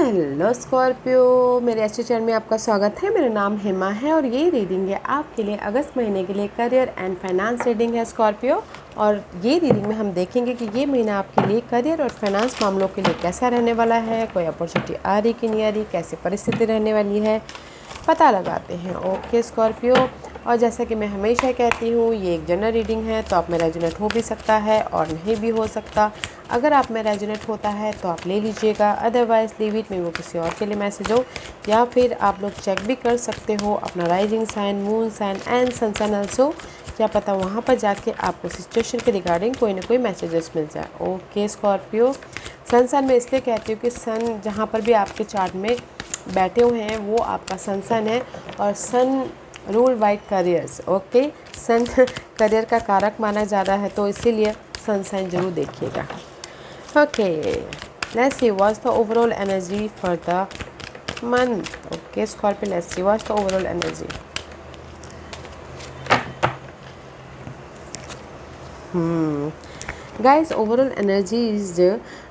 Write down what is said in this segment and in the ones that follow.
Hello Scorpio, मेरे अच्छे channel में आपका स्वागत है। मेरा नाम हेमा है और ये रीडिंग है आपके लिए अगस्त महीने के लिए करियर एंड फाइनेंस रीडिंग है स्कॉर्पियो। और ये रीडिंग में हम देखेंगे कि ये महीना आपके लिए करियर और फाइनेंस मामलों के लिए कैसा रहने वाला है, कोई अपॉर्चुनिटी आ रही कि नहीं आ रही, कैसी परिस्थिति रहने वाली है, पता लगाते हैं। ओके स्कॉर्पियो, और जैसा कि मैं हमेशा कहती हूँ ये एक जनरल रीडिंग है, तो आप में रेजोनेट हो भी सकता है और नहीं भी हो सकता। अगर आप में रेजोनेट होता है तो आप ले लीजिएगा, अदरवाइज़ लीव इट, में वो किसी और के लिए मैसेज हो। या फिर आप लोग चेक भी कर सकते हो अपना rising sign, moon sign and sun sign also. क्या पता वहाँ पर जाके आपको सिचुएशन के रिगार्डिंग कोई ना कोई मैसेजेस मिल जाए। ओके स्कॉर्पियो, सन साइन मैं इसलिए कहती हूँ कि सन जहाँ पर भी आपके चार्ट में बैठे हुए हैं वो आपका सन साइन है, और सन रूल वाइट करियर्स। ओके, सन करियर का कारक माना जा रहा है, तो इसीलिए सन साइन जरूर देखिएगा। Okay, let's see what's the overall energy for the month. Okay Scorpio, let's see what's the overall energy. Guys, overall energy is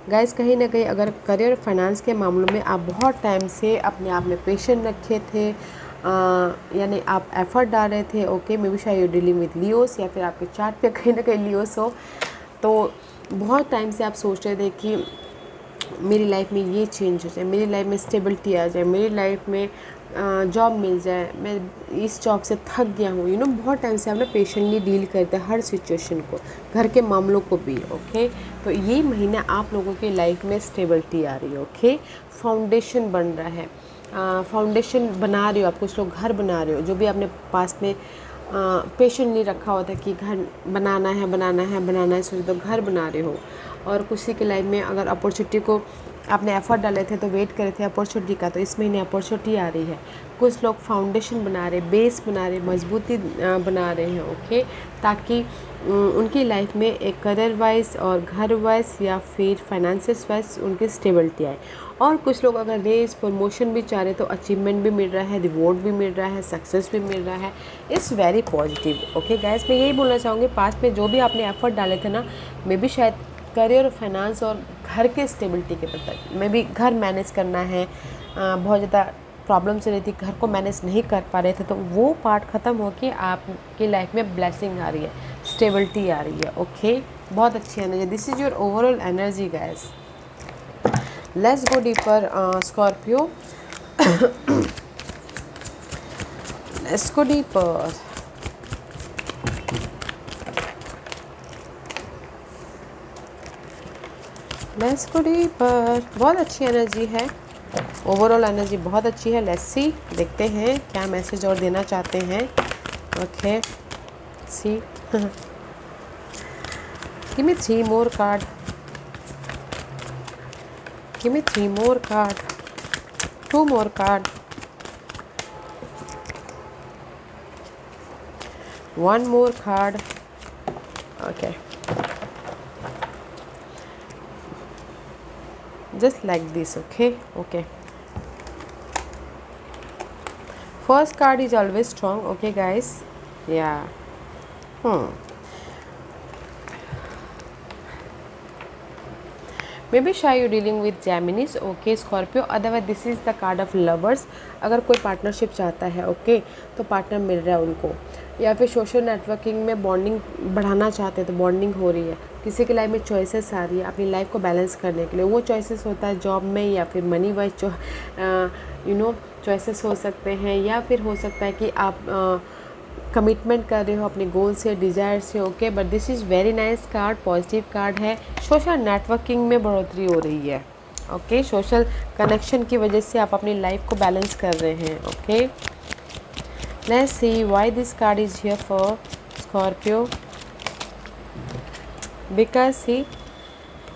guys, कहीं ना कहीं अगर करियर फाइनेंस के मामलों में आप बहुत टाइम से अपने आप में पेशेंट रखे थे, यानी आप एफर्ट डाल रहे थे। ओके, मे बी शायद यू डीलिंग विद लियोस, या फिर आपके चार्ट पे कहीं ना कहीं लियोस हो, तो बहुत टाइम से आप सोच रहे थे कि मेरी लाइफ में ये चेंज हो जाए, मेरी लाइफ में स्टेबिलिटी आ जाए, मेरी लाइफ में जॉब मिल जाए, मैं इस जॉब से थक गया हूँ। बहुत टाइम से आप ना पेशेंटली डील करते हैं हर सिचुएशन को, घर के मामलों को भी। ओके, तो ये महीना आप लोगों की लाइफ में स्टेबिलिटी आ रही है। ओके, फाउंडेशन बन रहा है, फाउंडेशन बना रहे हो आप। कुछ लोग घर बना रहे हो, जो भी आपने पास में पेशेंटली रखा होता है कि घर बनाना है बनाना है बनाना है, सोच तो घर बना रहे हो। और किसी की लाइफ में अगर अपॉर्चुनिटी को आपने एफर्ट डाले थे तो वेट करे थे अपॉर्चुनिटी का, तो इस महीने अपॉर्चुनिटी आ रही है। कुछ लोग फाउंडेशन बना रहे, बेस बना रहे, मजबूती बना रहे हैं। ओके, ताकि उनकी लाइफ में एक करियर वाइज और घर वाइज या फिर फाइनेंसिस वाइज उनकी स्टेबिलिटी आए। और कुछ लोग अगर रेस प्रमोशन भी चाह रहे तो अचीवमेंट भी मिल रहा है, रिवॉर्ड भी मिल रहा है, सक्सेस भी मिल रहा है। It's very positive. Okay guys, मैं यही बोलना चाहूँगी, पास्ट में जो भी आपने एफर्ट डाले थे ना, मे बी शायद करियर और फाइनेंस और घर के स्टेबिलिटी के प्रति, मे बी घर मैनेज करना है, बहुत ज़्यादा प्रॉब्लम चल रही थी, घर को मैनेज नहीं कर पा रहे थे, तो वो पार्ट ख़त्म हो के आपकी लाइफ में ब्लेसिंग आ रही है, स्टेबिलिटी आ रही है। ओके, बहुत अच्छी energy, this is your overall energy guys. Let's go deeper Scorpio, let's go deeper. Let's go deeper, बहुत अच्छी एनर्जी है, ओवरऑल एनर्जी बहुत अच्छी है। लेट्स सी, देखते हैं क्या मैसेज और देना चाहते हैं। Okay see, give me 3 more card, give me 3 more card, 2 more card, 1 more card. Okay, just like this. Okay, first card is always strong. Okay guys, yeah, maybe shy you dealing with Geminis. Okay Scorpio, otherwise this is the card of lovers. अगर कोई partnership चाहता है, okay, तो partner मिल रहा है उनको, या फिर सोशल नेटवर्किंग में बॉन्डिंग बढ़ाना चाहते हैं तो बॉन्डिंग हो रही है। किसी की लाइफ में चॉइसेस आ रही है अपनी लाइफ को बैलेंस करने के लिए, वो चॉइसेस होता है जॉब में या फिर मनी वाइज चॉइसेस हो सकते हैं, या फिर हो सकता है कि आप कमिटमेंट कर रहे हो अपने गोल से, डिज़ायर से। Okay, but this is very nice card, positive card है। सोशल नेटवर्किंग में बढ़ोतरी हो रही है। ओके, सोशल कनेक्शन की वजह से आप अपनी लाइफ को बैलेंस कर रहे हैं। Okay, let's see why this card is here for Scorpio, because see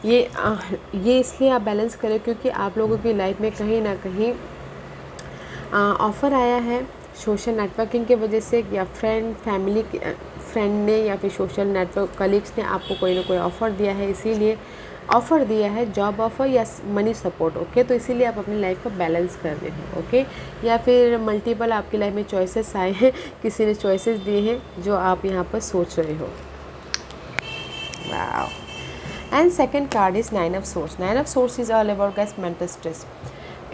ये इसलिए आप बैलेंस करें क्योंकि आप लोगों की लाइफ में कहीं ना कहीं ऑफ़र आया है सोशल नेटवर्किंग की वजह से, या फ्रेंड ने या फिर सोशल नेटवर्क कलीग्स ने आपको कोई ना कोई ऑफ़र दिया है, इसीलिए ऑफ़र दिया है, जॉब ऑफ़र या मनी सपोर्ट। ओके, तो इसीलिए आप अपनी लाइफ को बैलेंस कर रहे हैं। ओके, या फिर मल्टीपल आपकी लाइफ में चॉइसेस आए हैं, किसी ने चॉइसेस दिए हैं जो आप यहाँ पर सोच रहे हो। Wow, and second card is 9 of Swords. 9 of Swords is all about guys mental stress.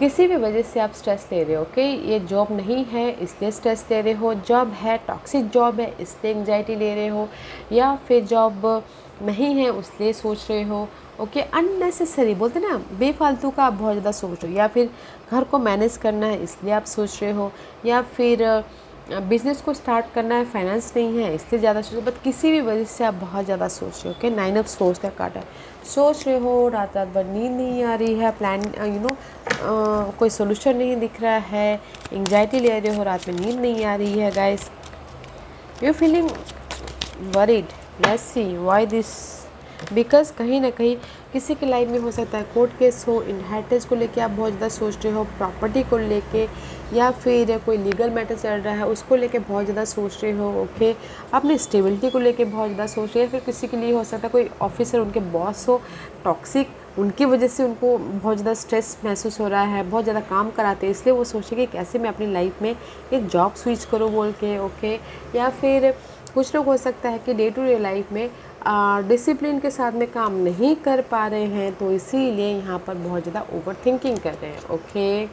किसी भी वजह से आप स्ट्रेस ले रहे हो, ओके। ये जॉब नहीं है इसलिए स्ट्रेस ले रहे हो, जॉब है टॉक्सिक जॉब है इसलिए एंजाइटी ले रहे हो, या फिर जॉब नहीं है उसलिए सोच रहे हो, ओके। अननेसेसरी बोलते ना, बेफालतू का आप बहुत ज़्यादा सोच रहे हो, या फिर घर को मैनेज करना है इसलिए आप सोच रहे हो, या फिर बिज़नेस को स्टार्ट करना है, फाइनेंस नहीं है इसलिए ज़्यादा सोच रहे हो। बट किसी भी वजह से आप बहुत ज़्यादा सोच रहे हो, ओके। 9 ऑफ सोर्स का कार्ड है। सोच रहे हो, रात रात भर नींद नहीं आ रही है, प्लान कोई सोल्यूशन नहीं दिख रहा है, एंग्जाइटी ले रहे हो, रात में नींद नहीं आ रही है guys, you feeling worried. Let's see why this, because कहीं ना कहीं किसी की लाइफ में हो सकता है कोर्ट केस हो, इनहेरिटेंस को लेके आप बहुत ज़्यादा सोच रहे हो, प्रॉपर्टी को लेके, या फिर कोई लीगल मैटर चल रहा है उसको लेके बहुत ज़्यादा सोच रहे हो, ओके। अपनी स्टेबिलिटी को लेके बहुत ज़्यादा सोच रहे हो, फिर किसी के लिए हो सकता है कोई ऑफिसर उनके बॉस हो टॉक्सिक, उनकी वजह से उनको बहुत ज़्यादा स्ट्रेस महसूस हो रहा है, बहुत ज़्यादा काम कराते हैं इसलिए वो सोचे कि कैसे मैं अपनी लाइफ में एक जॉब स्विच करूँ बोल के, ओके। या फिर कुछ लोग हो सकता है कि डे टू डे लाइफ में डिसिप्लिन के साथ में काम नहीं कर पा रहे हैं, तो इसीलिए यहाँ पर बहुत ज़्यादा ओवर थिंकिंग कर रहे हैं, ओके।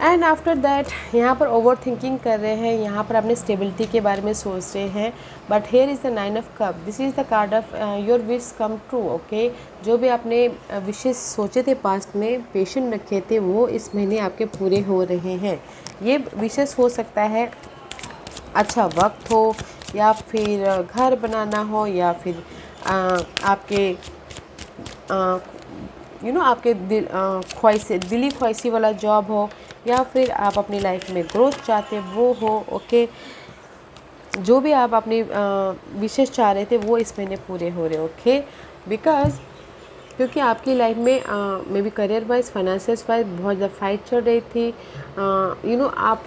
एंड आफ्टर दैट यहाँ पर ओवर थिंकिंग कर रहे हैं, यहाँ पर अपनी स्टेबिलिटी के बारे में सोच रहे हैं। But here is the 9 of cup, this is the card of your wish come true, okay. जो भी आपने विशेष सोचे थे पास्ट में, पेशेंट रखे थे, वो इस महीने आपके पूरे हो रहे हैं। ये विशेष हो सकता है अच्छा वक्त हो, या फिर घर बनाना हो, या फिर आपके आपके ख्वाहिश दिली ख्वाहिशी वाला जॉब हो, या फिर आप अपनी लाइफ में ग्रोथ चाहते वो हो, ओके। जो भी आप अपनी विशेष चाह रहे थे वो इस महीने पूरे हो रहे, ओके। बिकॉज क्योंकि आपकी लाइफ में may be career wise, financial wise बहुत ज़्यादा फाइट चल रही थी, आप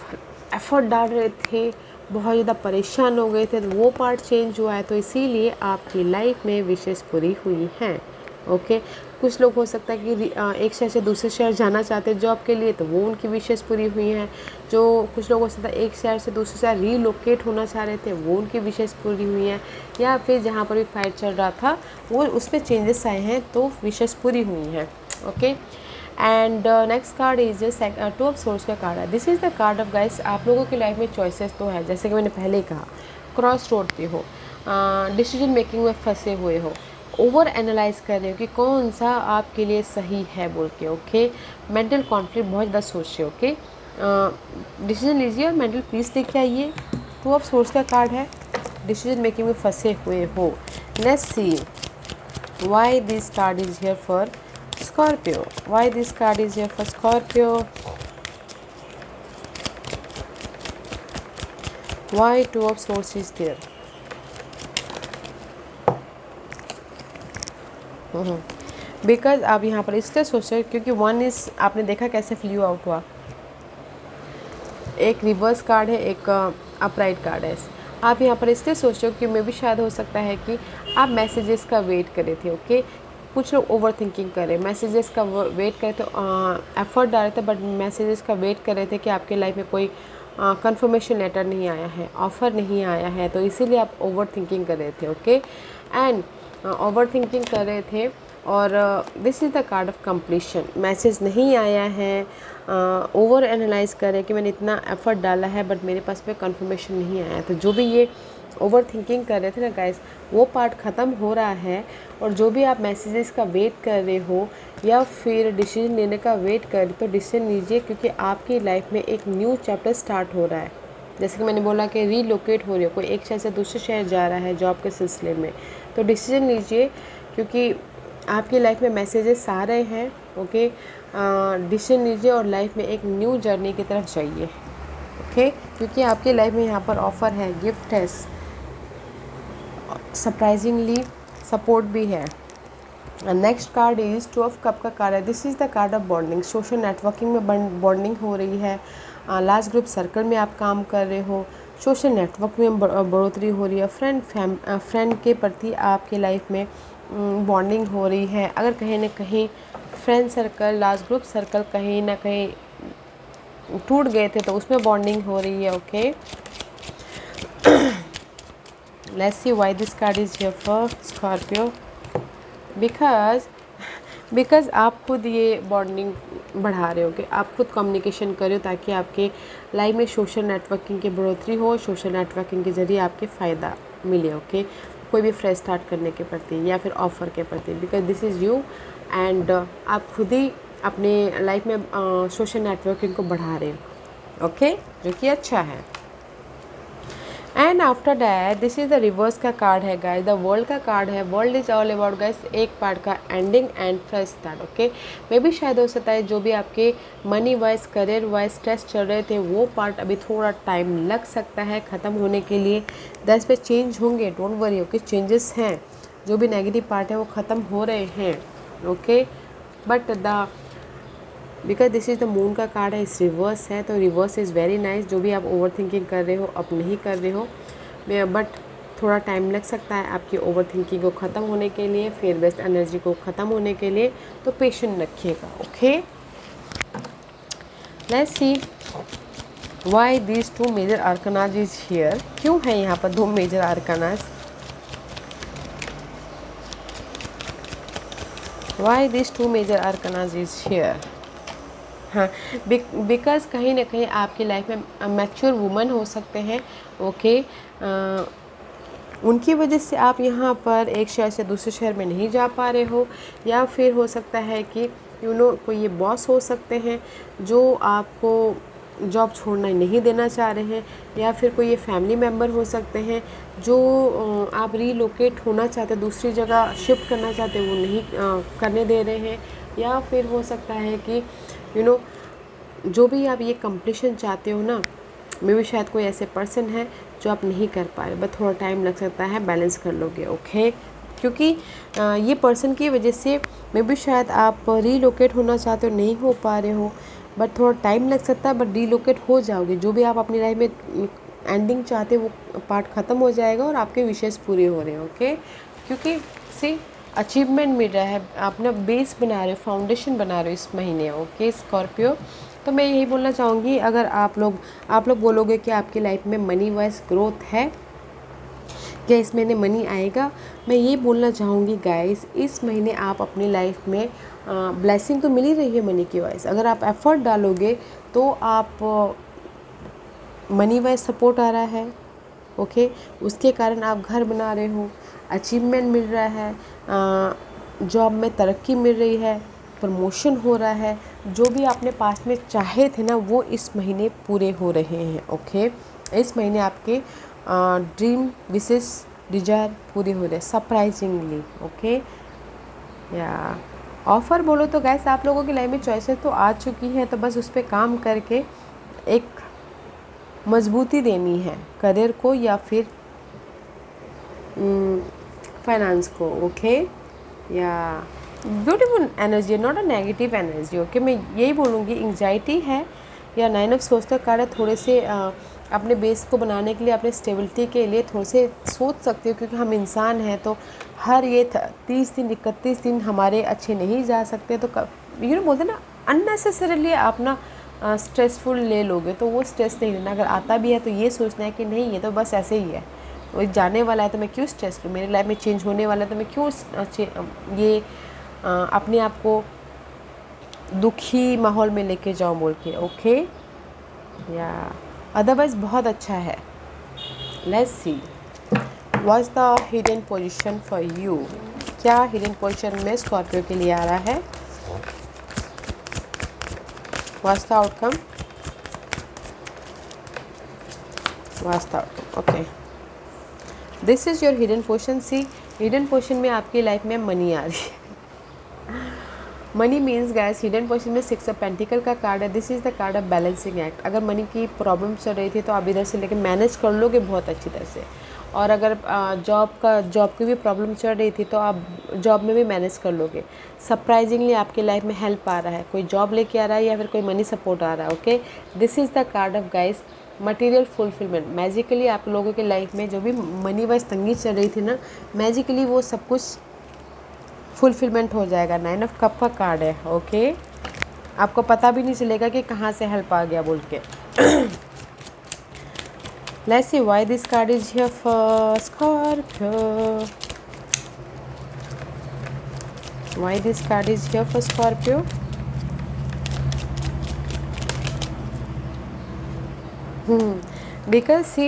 एफर्ट डाल रहे थे, बहुत ज़्यादा परेशान हो गए थे, तो वो पार्ट चेंज हुआ है, तो इसीलिए आपकी लाइफ में विशेष पूरी हुई हैं, ओके। कुछ लोग हो सकता है कि एक शहर से दूसरे शहर जाना चाहते हैं जॉब के लिए, तो वो उनकी विशेष पूरी हुई हैं। जो कुछ लोग हो सकता है एक शहर से दूसरे शहर रीलोकेट होना चाह रहे थे, वो उनकी विशेष पूरी हुई हैं, या फिर जहाँ पर भी फाइट चल रहा था वो उस पर चेंजेस आए हैं, तो विशेष पूरी हुई हैं, okay. And next card is 2 of swords का कार्ड है। This is the card of guys, आप लोगों की लाइफ में चॉइसेस तो है, जैसे कि मैंने पहले ही कहा, क्रॉस रोड पे हो, डिसीजन मेकिंग में फंसे हुए हो, ओवर एनालाइज कर रहे हो कि कौन सा आपके लिए सही है बोल के, ओके। मेंटल कॉन्फ्लिक्ट बहुत ज़्यादा सोच रहे हो, ओके। डिसीजन लीजिए और मेंटल पीस लेके आइए। 2 ऑफ सोर्स का कार्ड है, डिसीजन मेकिंग में फंसे हुए हो। Let's see why this card is here for Scorpio, why this card is here for Scorpio, why 2 of swords is there. Because आप यहाँ पर इसलिए सोच रहे हो क्योंकि 1 इज, आपने देखा कैसे फ्लू आउट हुआ, एक रिवर्स कार्ड है, एक अपराइट कार्ड है। आप यहाँ पर इसलिए सोच रहे हो कि मे भी शायद हो सकता है कि आप मैसेजेस का वेट करे थे, ओके। कुछ लोग ओवर थिंकिंग करें, मैसेजेस का वेट करे, तो एफर्ट डाले थे बट मैसेजेस का वेट कर रहे थे कि आपके लाइफ में कोई कंफर्मेशन लेटर नहीं आया है, ऑफ़र नहीं आया है, तो इसीलिए आप ओवर थिंकिंग कर रहे थे, ओके। एंड ओवर थिंकिंग कर रहे थे, और this is the card of completion, message नहीं आया है, ओवर एनालाइज करें कि मैंने इतना एफर्ट डाला है बट मेरे पास में कंफर्मेशन नहीं आया, तो जो भी ये ओवर थिंकिंग कर रहे थे ना गाइस, वो पार्ट ख़त्म हो रहा है। और जो भी आप मैसेजेस का वेट कर रहे हो या फिर डिसीजन लेने का वेट कर रहे हो, तो डिसीजन लीजिए, क्योंकि आपकी लाइफ में एक न्यू चैप्टर स्टार्ट हो रहा है। जैसे कि मैंने बोला कि रीलोकेट हो रही हो, कोई एक शहर से दूसरे शहर जा रहा है जॉब के सिलसिले में, तो डिसीजन लीजिए, क्योंकि आपकी लाइफ में मैसेजेस आ रहे हैं, ओके। डिसीजन लीजिए और लाइफ में एक न्यू जर्नी की तरफ जाइए, ओके। क्योंकि आपकी लाइफ में यहाँ पर ऑफ़र है, गिफ्ट है, सरप्राइजिंगली सपोर्ट भी है। Next card is 2 of cup का कार्ड है। This is the card of bonding, social networking में बॉन्डिंग हो रही है, लार्ज ग्रुप सर्कल में आप काम कर रहे हो, सोशल नेटवर्क में बढ़ोतरी हो रही है, फ्रेंड के प्रति आपकी लाइफ में बॉन्डिंग हो रही है। अगर कहीं ना कहीं friend circle, large group circle कहीं ना कहीं टूट गए थे, तो उसमें बॉन्डिंग हो रही है, okay. Let's see why this card is here for Scorpio, because because आप खुद ये बॉन्डिंग बढ़ा रहे हो कि आप खुद कम्युनिकेशन कर रहे हो ताकि आपके लाइफ में सोशल नेटवर्किंग की बढ़ोतरी हो, सोशल नेटवर्किंग के ज़रिए आपके फ़ायदा मिले। ओके, कोई भी फ्रेश स्टार्ट करने के प्रति या फिर ऑफ़र के प्रति, because this is you and आप खुद ही अपने लाइफ में सोशल नेटवर्किंग को बढ़ा रहे हो। ओके, जो कि अच्छा है। And after that this is the reverse का कार्ड है गाइस, द वर्ल्ड का कार्ड है। World is all about guys एक पार्ट का ending and fresh start. Okay, मे भी शायद हो सकता है जो भी आपके money wise career wise stress चल रहे थे वो पार्ट अभी थोड़ा टाइम लग सकता है ख़त्म होने के लिए। 10 पे चेंज होंगे, डोंट वरी। ओके, चेंजेस हैं, जो भी नेगेटिव पार्ट है वो ख़त्म हो रहे हैं। Okay, but the because this is the moon का कार्ड है, इस रिवर्स है, तो रिवर्स इज़ वेरी नाइस। जो भी आप ओवर थिंकिंग कर रहे हो अब नहीं कर रहे हो, बट थोड़ा टाइम लग सकता है आपकी ओवर थिंकिंग को ख़त्म होने के लिए, फिर बेस्ट एनर्जी को ख़त्म होने के लिए, तो पेशेंट रखिएगा। Okay, let's see why these 2 major arcanas is here. क्यों है यहाँ पर 2 major arcanas? Why these 2 major arcanas is here? हाँ, बिकॉज़ कहीं ना कहीं आपकी लाइफ में मैच्योर वुमन हो सकते हैं। ओके, उनकी वजह से आप यहाँ पर एक शहर से दूसरे शहर में नहीं जा पा रहे हो, या फिर हो सकता है कि कोई ये बॉस हो सकते हैं जो आपको जॉब छोड़ना नहीं देना चाह रहे हैं, या फिर कोई ये फैमिली मेम्बर हो सकते हैं जो आप रीलोकेट होना चाहते, दूसरी जगह शिफ्ट करना चाहते, वो नहीं करने दे रहे हैं, या फिर हो सकता है कि जो भी आप ये कंप्लीशन चाहते हो ना, मे भी शायद कोई ऐसे पर्सन है जो आप नहीं कर पा रहे, बट थोड़ा टाइम लग सकता है, बैलेंस कर लोगे। ओके, क्योंकि ये पर्सन की वजह से मे भी शायद आप रीलोकेट होना चाहते हो, नहीं हो पा रहे हो, बट थोड़ा टाइम लग सकता है, बट रीलोकेट हो जाओगे। जो भी आप अपनी लाइफ में एंडिंग चाहते हो वो पार्ट ख़त्म हो जाएगा और आपके विशेष पूरे हो रहे हैं। ओके, क्योंकि सी अचीवमेंट मिल रहा है, आप ना बेस बना रहे हो, फाउंडेशन बना रहे हो इस महीने। ओके स्कॉर्पियो, तो मैं यही बोलना चाहूँगी, अगर आप लोग बोलोगे कि आपकी लाइफ में मनी वाइज ग्रोथ है, क्या इस महीने मनी आएगा, मैं ये बोलना चाहूँगी गाइस, इस महीने आप अपनी लाइफ में ब्लेसिंग तो मिल ही रही है मनी की वाइज। अगर आप एफर्ट डालोगे तो आप मनी वाइज सपोर्ट आ रहा है। ओके, उसके कारण आप घर बना रहे हो, अचीवमेंट मिल रहा है, जॉब में तरक्की मिल रही है, प्रमोशन हो रहा है, जो भी आपने पास्ट में चाहे थे ना वो इस महीने पूरे हो रहे हैं। ओके, इस महीने आपके ड्रीम विशेष डिजायर पूरे हो रहे हैं सरप्राइजिंगली। ओके, या ऑफ़र बोलो तो गैस आप लोगों की लाइफ में चॉइसेस तो आ चुकी हैं, तो बस उस पर काम करके एक मजबूती देनी है करियर को या फिर फाइनेंस को। ओके, या beautiful energy, not a negative energy. Okay, मैं यही बोलूँगी, एंग्जाइटी है या 9 ऑफ सोच का कार्य, थोड़े से अपने बेस को बनाने के लिए, अपने स्टेबिलिटी के लिए थोड़े से सोच सकते हो, क्योंकि हम इंसान हैं, तो हर ये 30 दिन 31 दिन हमारे अच्छे नहीं जा सकते, तो बोलते ना अननेसेसरीली आप ना स्ट्रेसफुल ले लोगे, तो वो स्ट्रेस नहीं लेना। अगर आता भी है तो ये सोचना है कि नहीं ये तो बस ऐसे ही है, वो जाने वाला है तो मैं क्यों स्ट्रेस लूँ, मेरी लाइफ में चेंज होने वाला है तो मैं क्यों ये अपने आप को दुखी माहौल में लेके जाऊँ बोल के। ओके, या अदरवाइज़ बहुत अच्छा है। Let's see what's the hidden position for you. क्या हिडन पोजीशन में स्कॉर्पियो के लिए आ रहा है? What's the outcome? What's the outcome? Okay, this is your hidden position. See, hidden position में आपकी लाइफ में मनी आ रही है। Money means gas, hidden position में 6 ऑफ पेंटिकल का कार्ड है। This is the card of balancing act. अगर मनी की प्रॉब्लम चल रही थी तो आप इधर से लेके मैनेज कर लोगे बहुत अच्छी तरह से, और अगर जॉब की भी प्रॉब्लम चल रही थी तो आप जॉब में भी मैनेज कर लोगे। सरप्राइजिंगली आपकी लाइफ में हेल्प आ रहा है, कोई जॉब लेके आ रहा है या फिर कोई मनी सपोर्ट आ रहा है। Okay, this is the card of guys material fulfilment. Magically आप लोगों की लाइफ में जो भी मनी वाइज तंगी चल रही थी ना, मैजिकली वो सब कुछ फुलफिलमेंट हो जाएगा। 9 ऑफ कप का कार्ड है। ओके, आपको पता भी नहीं चलेगा कि कहाँ से हेल्प आ गया बोल के। Let's see why this card is here for Scorpio. Why this card is here for Scorpio? Because see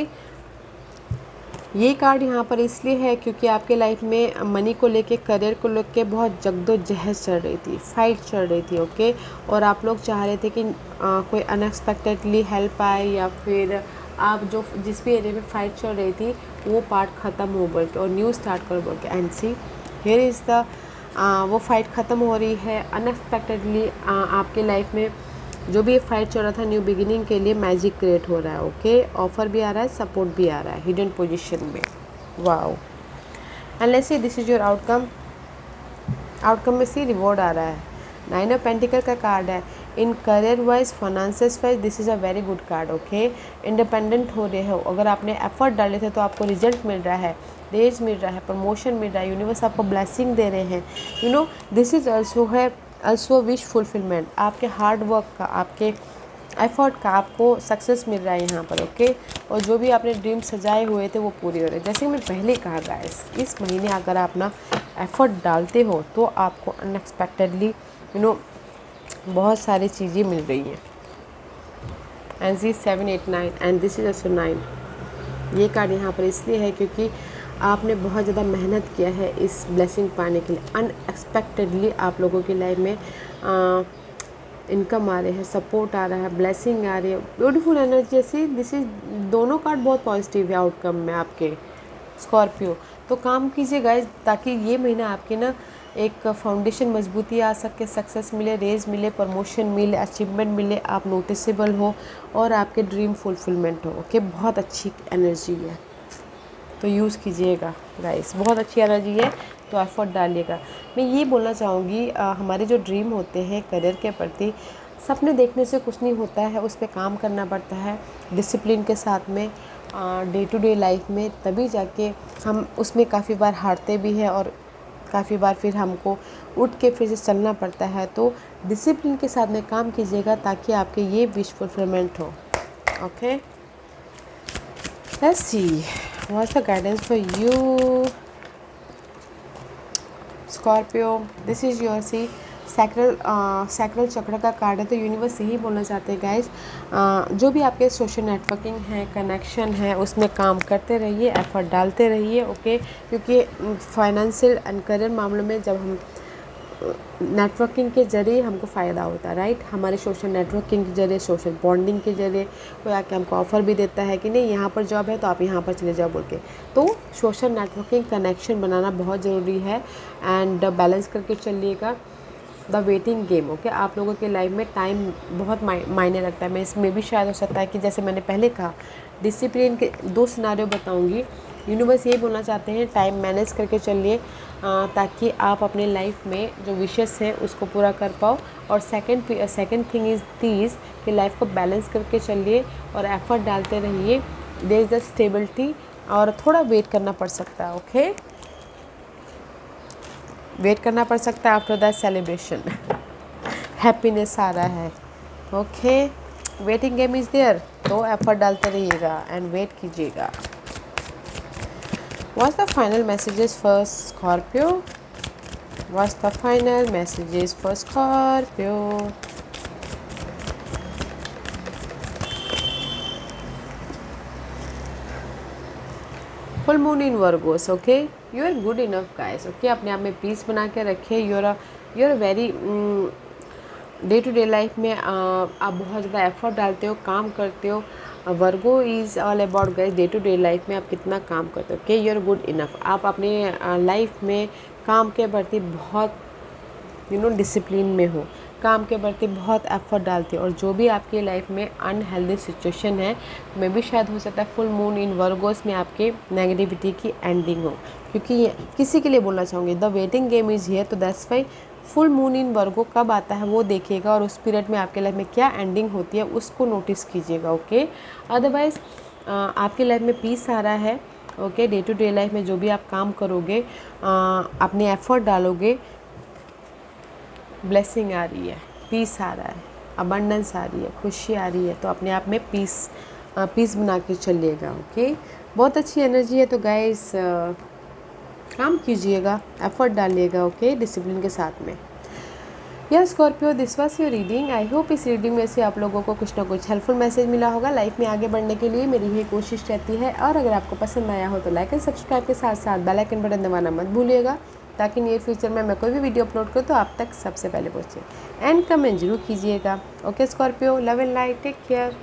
ये कार्ड यहाँ पर इसलिए है क्योंकि आपके लाइफ में मनी को लेके, करियर को लेके बहुत जद्दोजहद चल रही थी, फाइट चल रही थी, ओके। और आप लोग चाह रहे थे कि कोई अनएक्सपेक्टेडली हेल्प आए, या फिर आप जो जिस भी एरिया में फाइट चल रही थी वो पार्ट ख़त्म हो बोल के और न्यू स्टार्ट कर बोल के। And see here is the वो फाइट ख़त्म हो रही है अनएक्सपेक्टेडली। आपके लाइफ में जो भी फाइट चल रहा था, न्यू बिगिनिंग के लिए मैजिक क्रिएट हो रहा है, ओके। ऑफर भी आ रहा है, सपोर्ट भी आ रहा है हिडन पोजीशन में। Wow. And let's see this is your outcome. Outcome में सी रिवॉर्ड आ रहा है, 9 ऑफ पेंटिकल का कार्ड है। In career wise, finances wise this is a very good card, okay. Independent हो रहे हो, अगर आपने एफर्ट डाले थे तो आपको रिजल्ट मिल रहा है, रेज मिल रहा है, प्रमोशन मिल रहा है, यूनिवर्स आपको ब्लेसिंग दे रहे हैं। You know this is also wish fulfilment. आपके हार्ड वर्क का, आपके एफर्ट का आपको सक्सेस मिल रहा है यहाँ पर, ओके। और जो भी आपने ड्रीम सजाए हुए थे वो पूरे हो रहे हैं। जैसे कि मैं पहले कहा गाइस, इस महीने अगर आप अपना एफर्ट डालते हो तो आपको अनएक्सपेक्टेडली बहुत सारी चीज़ें मिल रही हैं। एंड जी 7 8 9 एंड दिस इज ऑल्सो 9। ये कार्ड यहाँ पर इसलिए है क्योंकि आपने बहुत ज़्यादा मेहनत किया है इस ब्लेसिंग पाने के लिए। अनएक्सपेक्टेडली आप लोगों की लाइफ में इनकम आ रहे हैं, सपोर्ट आ रहा है, ब्लेसिंग आ रही है, ब्यूटीफुल एनर्जी ऐसी। दिस इज दोनों कार्ड बहुत पॉजिटिव है आउटकम में आपके स्कॉर्पियो। तो काम कीजिए गाइस ताकि ये महीना आपके ना एक फाउंडेशन मजबूती आ सके, सक्सेस मिले, रेज मिले, प्रमोशन मिले, अचीवमेंट मिले, आप नोटिसेबल हो और आपके ड्रीम फुलफिलमेंट हो, ओके। बहुत अच्छी एनर्जी है तो यूज़ कीजिएगा गाइस, बहुत अच्छी एनर्जी है तो एफर्ट डालिएगा। मैं ये बोलना चाहूँगी हमारे जो ड्रीम होते हैं करियर के प्रति, सपने देखने से कुछ नहीं होता है, उस पर काम करना पड़ता है डिसिप्लिन के साथ में, डे टू डे लाइफ में, तभी जाके हम उसमें काफ़ी बार हारते भी हैं और काफ़ी बार फिर हमको उठ के फिर से चलना पड़ता है। तो डिसिप्लिन के साथ में काम कीजिएगा ताकि आपके ये विश फुलफिलमेंट हो, okay. Let's see what's the guidance for you Scorpio. This is your see sacral chakra का कार्ड है। तो यूनिवर्स यही बोलना चाहते हैं गाइस, जो भी आपके सोशल नेटवर्किंग है, कनेक्शन है, उसमें काम करते रहिए, एफर्ट डालते रहिए, ओके। क्योंकि फाइनेंशियल एंड करियर मामलों में जब हम नेटवर्किंग के ज़रिए हमको फ़ायदा होता है, राइट। हमारे सोशल नेटवर्किंग के ज़रिए, सोशल बॉन्डिंग के ज़रिए कोई आके हमको ऑफ़र भी देता है कि नहीं यहाँ पर जॉब है तो आप यहाँ पर चले जाओ बोल के। तो सोशल नेटवर्किंग कनेक्शन बनाना बहुत ज़रूरी है एंड बैलेंस करके चलिएगा। The waiting game, okay. आप लोगों के लाइफ में टाइम बहुत मायने रखता है। मैं इसमें भी शायद हो सकता है कि जैसे मैंने पहले कहा, डिसिप्लिन के 2 सिनारियो बताऊंगी। यूनिवर्स ये बोलना चाहते हैं टाइम मैनेज करके चलिए ताकि आप अपने लाइफ में जो विशेस हैं उसको पूरा कर पाओ। और सेकंड थिंग इज़ दिस कि लाइफ को बैलेंस करके चलिए और एफर्ट डालते रहिए। देयर इज़ द स्टेबिलिटी और थोड़ा वेट करना पड़ सकता है, ओके। वेट करना पड़ सकता है। आफ्टर दैट सेलिब्रेशन हैप्पीनेस आ रहा है, okay. Waiting game is there, तो एफर्ट डालते रहिएगा एंड वेट कीजिएगा। What's the final messages for Scorpio? What's the final messages for Scorpio? Full moon in Virgos, okay? You are good enough guys, okay? अपने आप में piece बना के रखिए। you're a very day to day life में आप बहुत ज़्यादा एफर्ट डालते हो, काम करते हो। Virgo is all about guys day to day life में आप कितना काम करते हो, okay. You are good enough. आप अपने लाइफ में काम के प्रति बहुत डिसिप्लिन में हो, काम के प्रति बहुत एफर्ट डालते हो। और जो भी आपकी लाइफ में अनहेल्दी सिचुएशन है, में भी शायद हो सकता है फुल मून इन वर्गोस में आपके नेगेटिविटी की एंडिंग हो। क्योंकि किसी के लिए बोलना चाहूँगी the waiting game is here, तो that's why full moon in Virgo कब आता है वो देखिएगा और उस पीरियड में आपके लाइफ में क्या एंडिंग होती है उसको नोटिस कीजिएगा, ओके। अदरवाइज़ आपकी लाइफ में पीस आ रहा है, okay. Day to day life में जो भी आप काम करोगे, अपने एफर्ट डालोगे, ब्लेसिंग आ रही है, पीस आ रहा है, अबंडेंस आ रही है, खुशी आ रही है। तो अपने आप में पीस बना के चलिएगा, ओके। बहुत अच्छी एनर्जी है। तो गाइस काम कीजिएगा, एफर्ट डालिएगा, ओके, डिसिप्लिन के साथ में। या Scorpio, this was your reading. I hope इस रीडिंग में से आप लोगों को कुछ ना कुछ हेल्पफुल मैसेज मिला होगा। लाइफ में आगे बढ़ने के लिए मेरी यही कोशिश रहती है। और अगर आपको पसंद आया हो तो लाइक एंड सब्सक्राइब के साथ साथ बेल आइकन बटन दबाना मत भूलिएगा, ताकि नियर फ्यूचर में मैं कोई भी वीडियो अपलोड करूँ तो आप तक सबसे पहले पहुँचे। एंड कमेंट जरूर कीजिएगा। Okay Scorpio, love and light, take care.